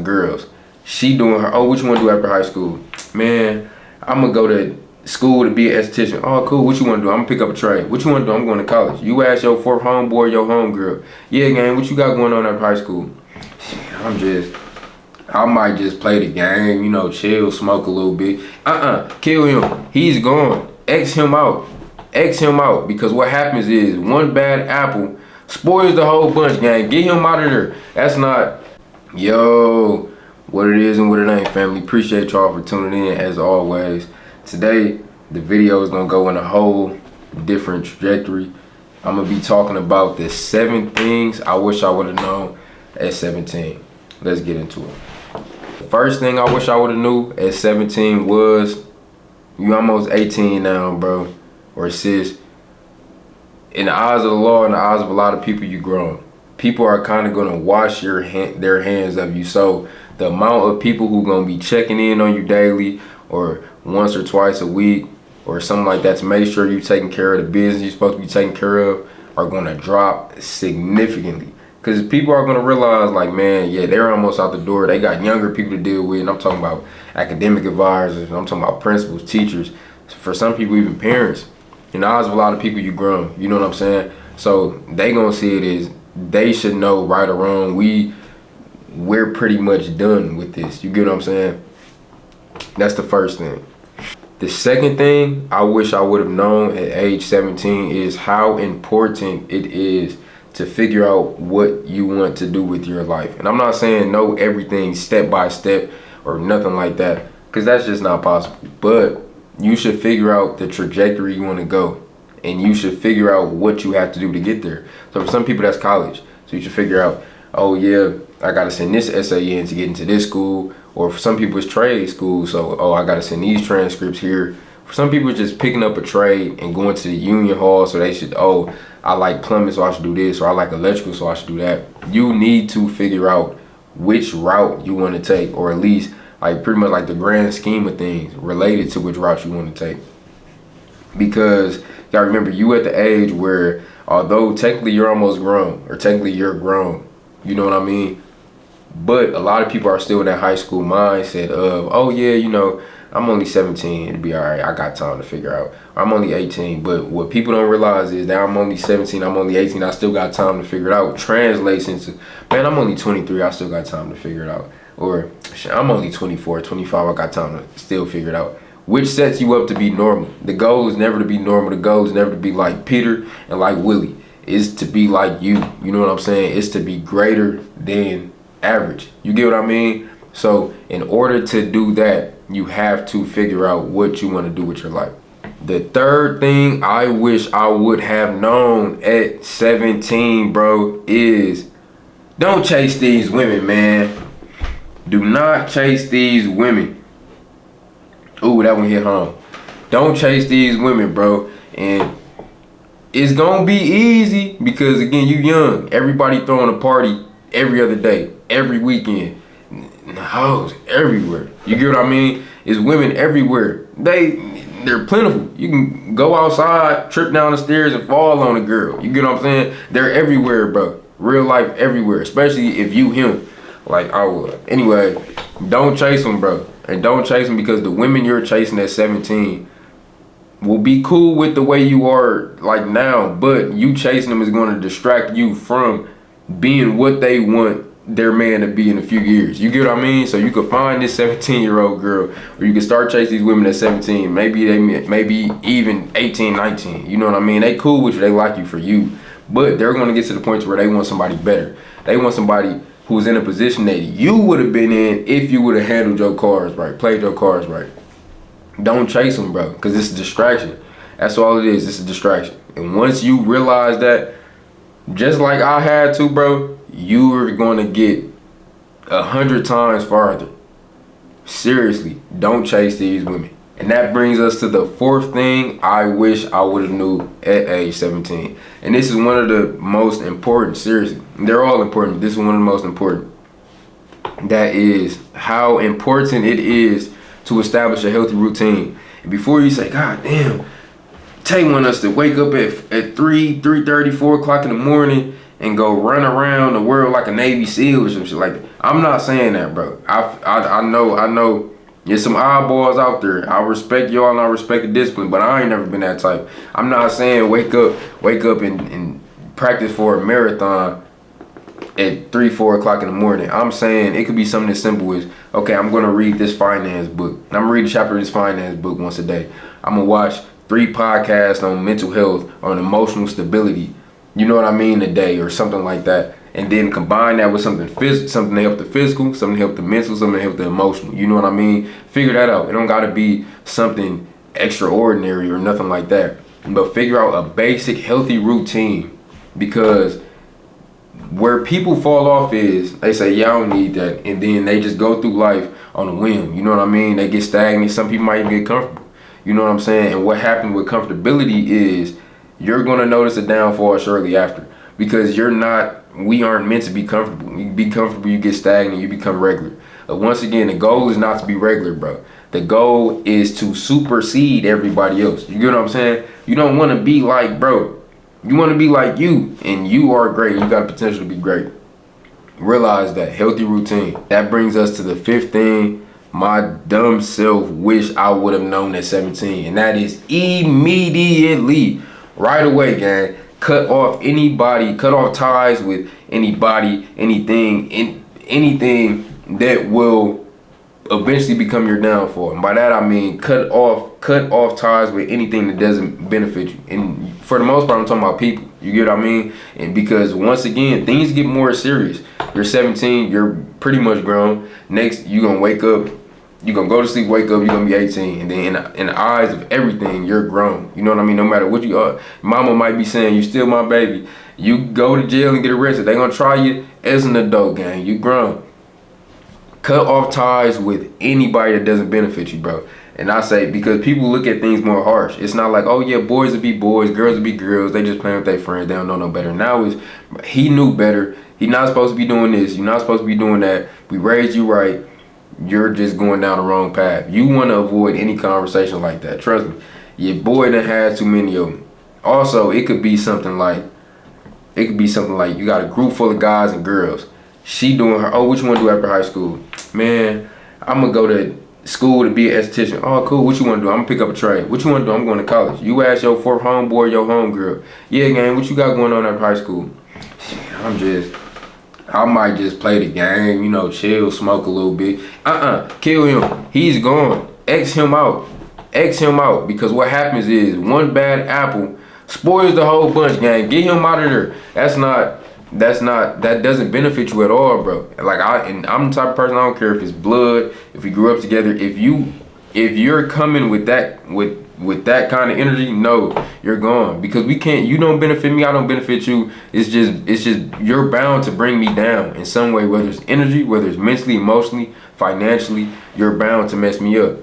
girls. She doing her, oh, what you want to do after high school? Man, I'm going to go to school to be an esthetician. Oh, cool. What you want to do? I'm going to pick up a trade. What you want to do? I'm going to college. You ask your fourth homeboy, your homegirl. Yeah, gang, what you got going on after high school? I might just play the game, you know, chill, smoke a little bit. Kill him. He's gone. X him out. X him out. Because what happens is one bad apple spoils the whole bunch, gang. Get him out of there. That's not, yo, what it is and what it ain't, family. Appreciate y'all for tuning in as always. Today, the video is going to go in a whole different trajectory. I'm going to be talking about the 7 things I wish I would have known at 17. Let's get into it. The first thing I wish I would have knew at 17 was, you almost 18 now, bro, or sis. In the eyes of the law, in the eyes of a lot of people, you grown. People are kind of going to wash their hands of you. So the amount of people who going to be checking in on you daily or once or twice a week or something like that to make sure you're taking care of the business you're supposed to be taking care of are going to drop significantly. Because people are going to realize, like, man, yeah, they're almost out the door. They got younger people to deal with. And I'm talking about academic advisors. I'm talking about principals, teachers. For some people, even parents. In the eyes of a lot of people, you grown. You know what I'm saying? So they going to see it as they should know right or wrong. We're pretty much done with this. You get what I'm saying? That's the first thing. The second thing I wish I would have known at age 17 is how important it is to figure out what you want to do with your life. And I'm not saying know everything step by step or nothing like that, because that's just not possible. But you should figure out the trajectory you want to go, and you should figure out what you have to do to get there. So for some people, that's college. So you should figure out, oh yeah, I got to send this essay in to get into this school. Or for some people, it's trade school. So, oh, I got to send these transcripts here. For some people, it's just picking up a trade and going to the union hall. So they should, oh, I like plumbing, so I should do this. Or I like electrical, so I should do that. You need to figure out which route you want to take, or at least like pretty much like the grand scheme of things related to which route you want to take. Because you gotta remember, you at the age where, although technically you're almost grown, or technically you're grown, you know what I mean? But a lot of people are still in that high school mindset of, oh yeah, you know, I'm only 17, it'll be all right, I got time to figure out. I'm only 18, but what people don't realize is that I'm only 17, I'm only 18, I still got time to figure it out. Translates into, man, I'm only 23, I still got time to figure it out. Or, I'm only 24, 25, I got time to still figure it out. Which sets you up to be normal. The goal is never to be normal, the goal is never to be like Peter and like Willie. It's to be like you know what I'm saying? It's to be greater than average. You get what I mean? So in order to do that, you have to figure out what you want to do with your life. The third thing I wish I would have known at 17, bro, is don't chase these women, man. Do not chase these women. Ooh, that one hit home. Don't chase these women, bro. And it's gonna be easy because, again, you young. Everybody throwing a party every other day, every weekend. Hoes everywhere. You get what I mean? It's women everywhere. They're plentiful. You can go outside, trip down the stairs, and fall on a girl. You get what I'm saying? They're everywhere, bro. Real life everywhere. Especially if you him, like I would. Anyway, don't chase them, bro. And don't chase them, because the women you're chasing at 17 will be cool with the way you are like now, but you chasing them is going to distract you from being what they want their man to be in a few years. You get what I mean? So you could find this 17-year-old girl, or you can start chasing these women at 17, maybe even 18, 19. You know what I mean? They cool with you, they like you for you, but they're going to get to the point where they want somebody better. They want somebody who's in a position that you would have been in if you would have handled your cards right, played your cards right. Don't chase them, bro, because it's a distraction. That's all it is. It's a distraction. And once you realize that, just like I had to, bro, you are going to get 100 times farther. Seriously, don't chase these women. And that brings us to the fourth thing I wish I would have knew at age 17. And this is one of the most important, seriously. They're all important, but this is one of the most important. That is how important it is to establish a healthy routine. And before you say, God damn, Tay want us to wake up at 3:30, 4 o'clock in the morning and go run around the world like a Navy SEAL or some shit like that. I'm not saying that, bro. I know there's some oddballs out there. I respect y'all and I respect the discipline, but I ain't never been that type. I'm not saying wake up and practice for a marathon at 3-4 o'clock in the morning. I'm saying it could be something as simple as, okay, I'm gonna read this finance book. I'm gonna read a chapter of this finance book once a day. I'm gonna watch 3 podcasts on mental health, on emotional stability, you know what I mean, a day or something like that. And then combine that with something something to help the physical, something to help the mental, something to help the emotional. You know what I mean? Figure that out. It don't gotta be something extraordinary or nothing like that. But figure out a basic healthy routine, because where people fall off is they say, yeah, I don't need that, and then they just go through life on a whim. You know what I mean? They get stagnant. Some people might even get comfortable. You know what I'm saying? And what happens with comfortability is you're gonna notice a downfall shortly after, because we aren't meant to be comfortable. You be comfortable, you get stagnant, you become regular. But once again, the goal is not to be regular, bro. The goal is to supersede everybody else. You get what I'm saying? You don't want to be like, bro. You want to be like you, and you are great. You got potential to be great. Realize that. Healthy routine. That brings us to the 5th thing my dumb self wish I would have known at 17, and that is immediately, right away, gang. Cut off ties with anybody, anything that will eventually become your downfall. And by that I mean cut off ties with anything that doesn't benefit you. And for the most part, I'm talking about people. You get what I mean? And because once again, things get more serious. You're 17, you're pretty much grown. Next, you're gonna wake up, you're gonna go to sleep, wake up, you're gonna be 18. And then in the eyes of everything, you're grown. You know what I mean? No matter what you are, mama might be saying, you still my baby. You go to jail and get arrested, they're gonna try you as an adult, gang. You grown. Cut off ties with anybody that doesn't benefit you, bro. And I say, because people look at things more harsh. It's not like, oh yeah, boys will be boys, girls will be girls. They just playing with their friends. They don't know no better. Now it's, he knew better. He not supposed to be doing this. You're not supposed to be doing that. We raised you right. You're just going down the wrong path. You want to avoid any conversation like that. Trust me. Your boy done had too many of them. Also, it could be something like you got a group full of guys and girls. She doing her, what you want to do after high school? Man, I'm going to go to school to be an esthetician. Oh, cool. What you want to do? I'm going to pick up a trade. What you want to do? I'm going to college. You ask your 4th homeboy, your homegirl. Yeah, gang, what you got going on after high school? I might just play the game, you know, chill, smoke a little bit. Kill him. He's gone. X him out. Because what happens is one bad apple spoils the whole bunch, gang. Get him out of there. That doesn't benefit you at all, bro. Like I'm the type of person, I don't care if it's blood, if we grew up together. If you're coming with that kind of energy, no, you're gone. Because you don't benefit me, I don't benefit you. It's just you're bound to bring me down in some way, whether it's energy, whether it's mentally, emotionally, financially, you're bound to mess me up.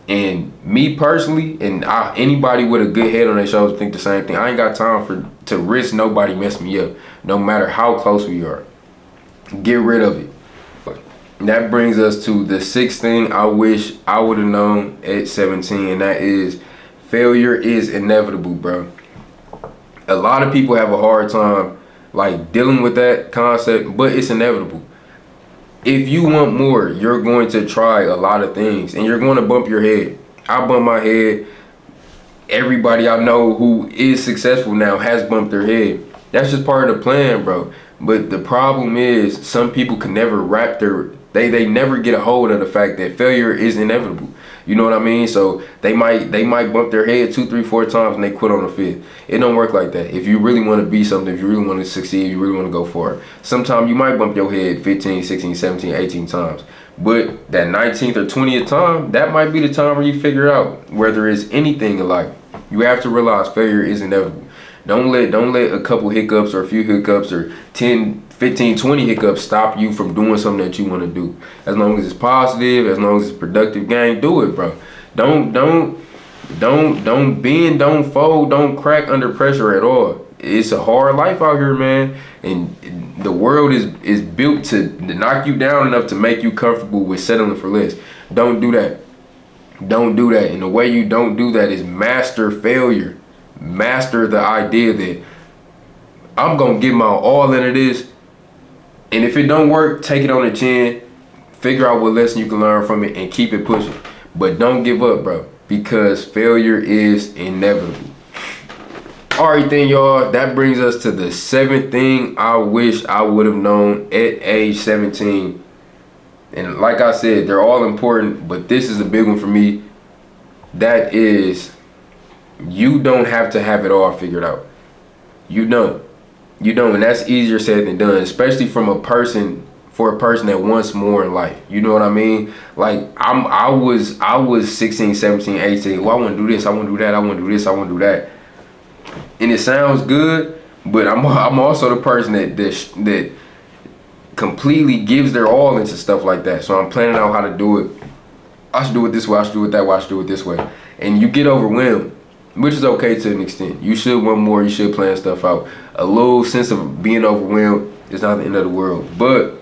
And me personally, and anybody with a good head on their shoulders think the same thing. I ain't got time to risk nobody messing me up, no matter how close we are. Get rid of it. That brings us to the 6th thing I wish I would have known at 17, and that is failure is inevitable, bro. A lot of people have a hard time like dealing with that concept, but it's inevitable. If you want more, you're going to try a lot of things, and you're going to bump your head. I bump my head. Everybody I know who is successful now has bumped their head. That's just part of the plan, bro. But the problem is some people can never they never get a hold of the fact that failure is inevitable. You know what I mean? So they might bump their head 2, 3, 4 times and they quit on the 5th. It don't work like that. If you really want to be something, if you really want to succeed, you really want to go for it. Sometimes you might bump your head 15, 16, 17, 18 times. But that 19th or 20th time, that might be the time where you figure out whether it's anything in life. You have to realize failure is inevitable. Don't let a couple hiccups or a few hiccups or 10, 15, 20 hiccups stop you from doing something that you want to do. As long as it's positive, as long as it's productive, gang, do it, bro. Don't bend, don't fold, don't crack under pressure at all. It's a hard life out here, man. And the world is built to knock you down enough to make you comfortable with settling for less. Don't do that. Don't do that. And the way you don't do that is master failure. Master the idea that I'm gonna give my all into this. And if it don't work, take it on the chin. Figure out what lesson you can learn from it and keep it pushing. But don't give up, bro, because failure is inevitable. Alright then, y'all, that brings us to the 7th thing I wish I would have known at age 17. And like I said, they're all important, but this is a big one for me. That is, you don't have to have it all figured out. You don't. You don't, and that's easier said than done, especially for a person that wants more in life. You know what I mean? Like I was 16, 17, 18. Well, I want to do this, I want to do that, I want to do this, I want to do that. And it sounds good, but I'm also the person that completely gives their all into stuff like that. So I'm planning out how to do it. I should do it this way, I should do it that way, I should do it this way. And you get overwhelmed, which is okay to an extent. You should want more, you should plan stuff out. A little sense of being overwhelmed is not the end of the world. But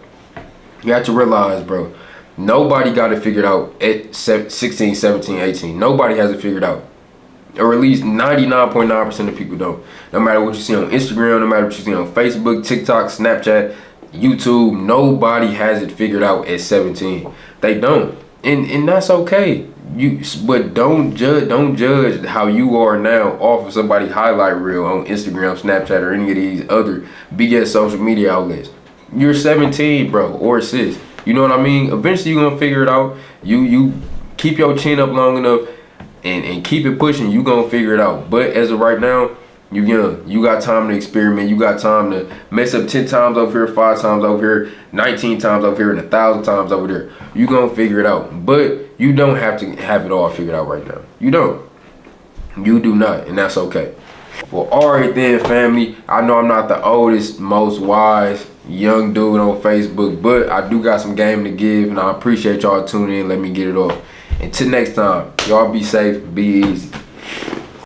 you have to realize, bro, nobody got it figured out at 16, 17, 18. Nobody has it figured out. Or at least 99.9% of people don't. No matter what you see on Instagram, no matter what you see on Facebook, TikTok, Snapchat, YouTube, nobody has it figured out at 17. They don't. And that's okay. But don't judge how you are now off of somebody's highlight reel on Instagram, Snapchat, or any of these other BS social media outlets. You're 17, bro, or sis. You know what I mean? Eventually you're gonna figure it out. You keep your chin up long enough and keep it pushing, you gonna figure it out. But as of right now, you young. You got time to experiment. You got time to mess up 10 times over here, 5 times over here, 19 times over here, and 1,000 times over there. You gonna figure it out. But you don't have to have it all figured out right now. You don't. You do not, and that's okay. Well, alright then, family. I know I'm not the oldest, most wise young dude on Facebook, but I do got some game to give, and I appreciate y'all tuning in. Let me get it off. Until next time, y'all be safe, be easy.